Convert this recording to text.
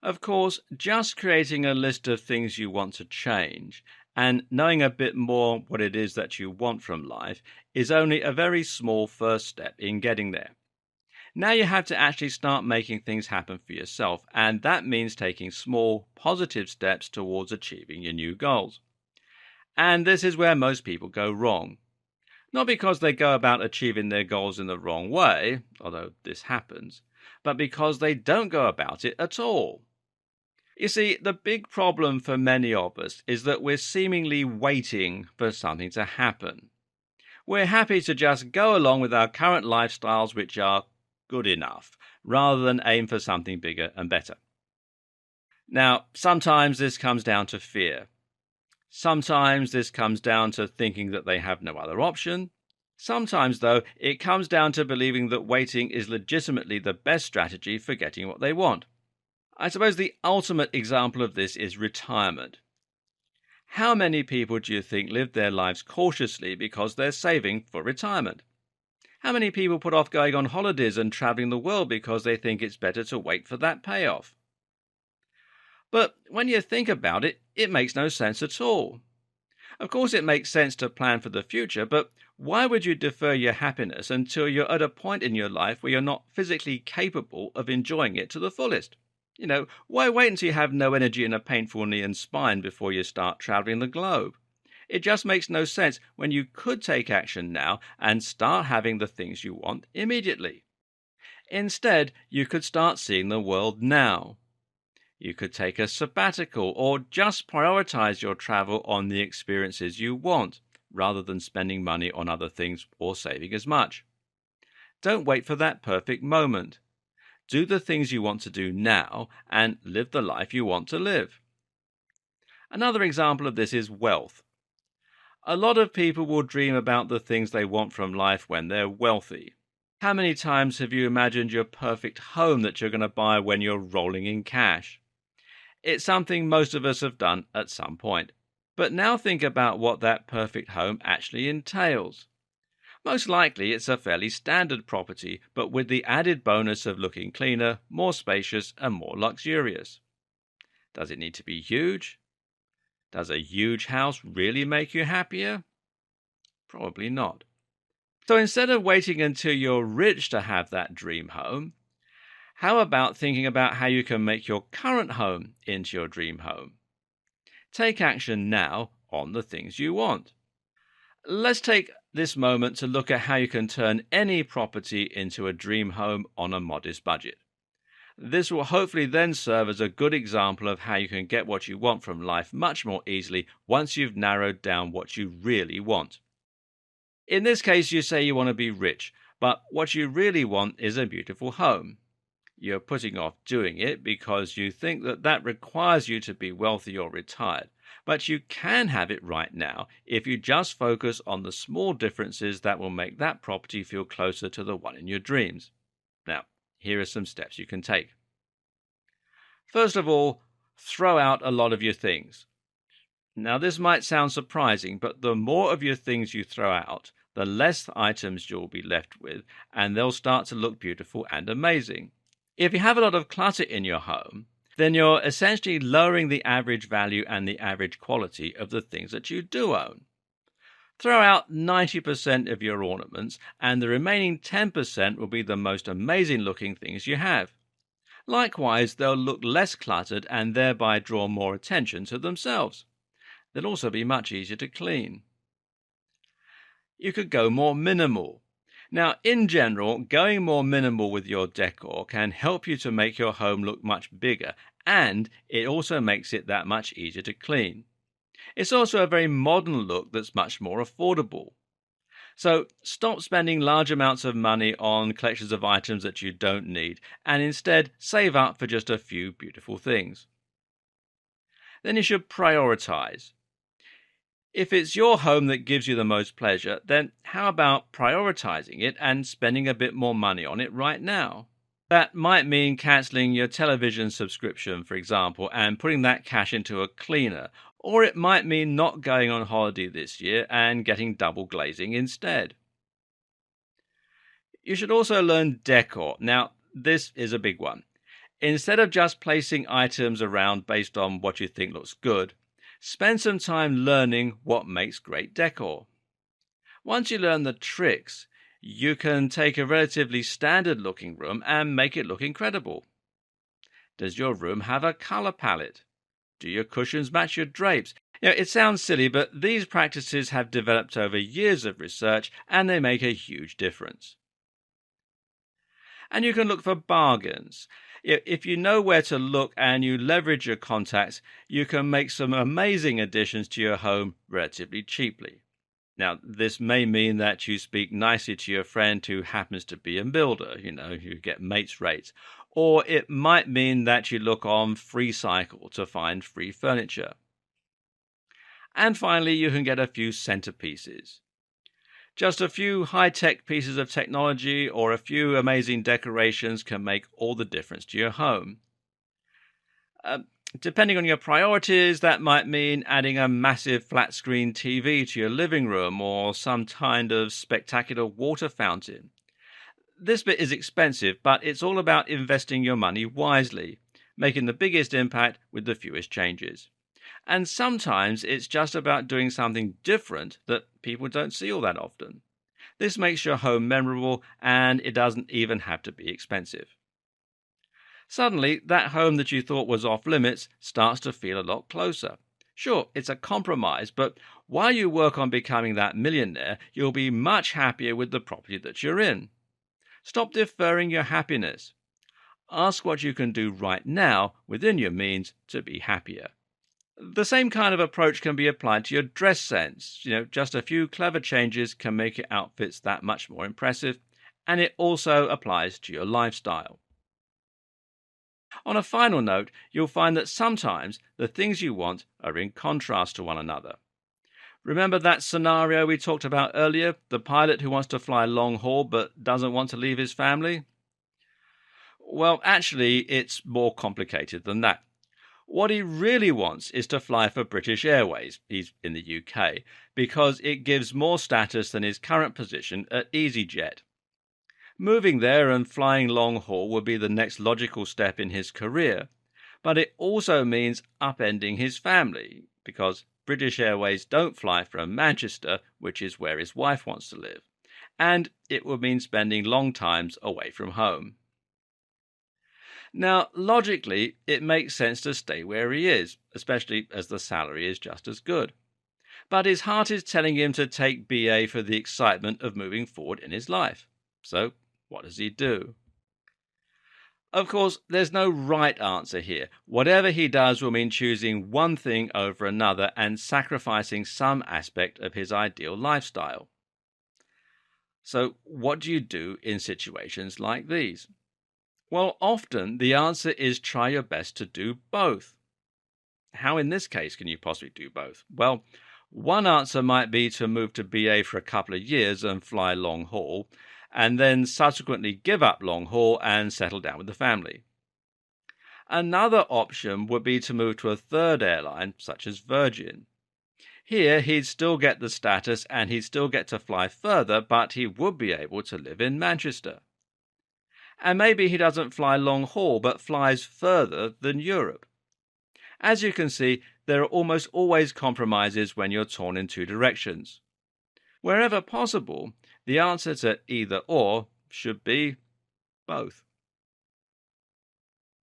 Of course, just creating a list of things you want to change and knowing a bit more what it is that you want from life is only a very small first step in getting there. Now you have to actually start making things happen for yourself, and that means taking small, positive steps towards achieving your new goals. And this is where most people go wrong. Not because they go about achieving their goals in the wrong way, although this happens, but because they don't go about it at all. You see, the big problem for many of us is that we're seemingly waiting for something to happen. We're happy to just go along with our current lifestyles, which are good enough, rather than aim for something bigger and better. Now, sometimes this comes down to fear. Sometimes this comes down to thinking that they have no other option. Sometimes, though, it comes down to believing that waiting is legitimately the best strategy for getting what they want. I suppose the ultimate example of this is retirement. How many people do you think live their lives cautiously because they're saving for retirement? How many people put off going on holidays and traveling the world because they think it's better to wait for that payoff? But when you think about it, it makes no sense at all. Of course, it makes sense to plan for the future, but why would you defer your happiness until you're at a point in your life where you're not physically capable of enjoying it to the fullest? Why wait until you have no energy and a painful knee and spine before you start traveling the globe? It just makes no sense when you could take action now and start having the things you want immediately. Instead, you could start seeing the world now. You could take a sabbatical or just prioritize your travel on the experiences you want, rather than spending money on other things or saving as much. Don't wait for that perfect moment. Do the things you want to do now and live the life you want to live. Another example of this is wealth. A lot of people will dream about the things they want from life when they're wealthy. How many times have you imagined your perfect home that you're going to buy when you're rolling in cash? It's something most of us have done at some point. But now think about what that perfect home actually entails. Most likely it's a fairly standard property, but with the added bonus of looking cleaner, more spacious, and more luxurious. Does it need to be huge? Does a huge house really make you happier? Probably not. So instead of waiting until you're rich to have that dream home, how about thinking about how you can make your current home into your dream home? Take action now on the things you want. Let's take this moment to look at how you can turn any property into a dream home on a modest budget. This will hopefully then serve as a good example of how you can get what you want from life much more easily once you've narrowed down what you really want. In this case, you say you want to be rich, but what you really want is a beautiful home. You're putting off doing it because you think that requires you to be wealthy or retired. But you can have it right now if you just focus on the small differences that will make that property feel closer to the one in your dreams. Now, here are some steps you can take. First of all, throw out a lot of your things. Now, this might sound surprising, but the more of your things you throw out, the less items you'll be left with, and they'll start to look beautiful and amazing. If you have a lot of clutter in your home, then you're essentially lowering the average value and the average quality of the things that you do own. Throw out 90% of your ornaments, and the remaining 10% will be the most amazing looking things you have. Likewise, they'll look less cluttered and thereby draw more attention to themselves. They'll also be much easier to clean. You could go more minimal. Now, in general, going more minimal with your decor can help you to make your home look much bigger, and it also makes it that much easier to clean. It's also a very modern look that's much more affordable. So stop spending large amounts of money on collections of items that you don't need, and instead save up for just a few beautiful things. Then you should prioritize. If it's your home that gives you the most pleasure, then how about prioritizing it and spending a bit more money on it right now? That might mean cancelling your television subscription, for example, and putting that cash into a cleaner. Or it might mean not going on holiday this year and getting double glazing instead. You should also learn decor. Now, this is a big one. Instead of just placing items around based on what you think looks good, spend some time learning what makes great decor. Once you learn the tricks, you can take a relatively standard looking room and make it look incredible. Does your room have a color palette? Do your cushions match your drapes? It sounds silly, but these practices have developed over years of research and they make a huge difference. And you can look for bargains. If you know where to look and you leverage your contacts, you can make some amazing additions to your home relatively cheaply. Now, this may mean that you speak nicely to your friend who happens to be a builder, you get mates rates. Or it might mean that you look on FreeCycle to find free furniture. And finally, you can get a few centerpieces. Just a few high-tech pieces of technology or a few amazing decorations can make all the difference to your home. Depending on your priorities, that might mean adding a massive flat-screen TV to your living room or some kind of spectacular water fountain. This bit is expensive, but it's all about investing your money wisely, making the biggest impact with the fewest changes. And sometimes it's just about doing something different that people don't see all that often. This makes your home memorable, and it doesn't even have to be expensive. Suddenly, that home that you thought was off limits starts to feel a lot closer. Sure, it's a compromise, but while you work on becoming that millionaire, you'll be much happier with the property that you're in. Stop deferring your happiness. Ask what you can do right now within your means to be happier. The same kind of approach can be applied to your dress sense. Just a few clever changes can make your outfits that much more impressive, and it also applies to your lifestyle. On a final note, you'll find that sometimes the things you want are in contrast to one another. Remember that scenario we talked about earlier, the pilot who wants to fly long haul but doesn't want to leave his family? Well, actually, it's more complicated than that. What he really wants is to fly for British Airways, he's in the UK, because it gives more status than his current position at EasyJet. Moving there and flying long haul would be the next logical step in his career, but it also means upending his family, because British Airways don't fly from Manchester, which is where his wife wants to live, and it would mean spending long times away from home. Now, logically, it makes sense to stay where he is, especially as the salary is just as good. But his heart is telling him to take BA for the excitement of moving forward in his life. So, what does he do? Of course, there's no right answer here. Whatever he does will mean choosing one thing over another and sacrificing some aspect of his ideal lifestyle. So, what do you do in situations like these? Well, often the answer is try your best to do both. How in this case can you possibly do both? Well, one answer might be to move to BA for a couple of years and fly long haul, and then subsequently give up long haul and settle down with the family. Another option would be to move to a third airline, such as Virgin. Here, he'd still get the status and he'd still get to fly further, but he would be able to live in Manchester. And maybe he doesn't fly long haul, but flies further than Europe. As you can see, there are almost always compromises when you're torn in two directions. Wherever possible, the answer to either or should be both.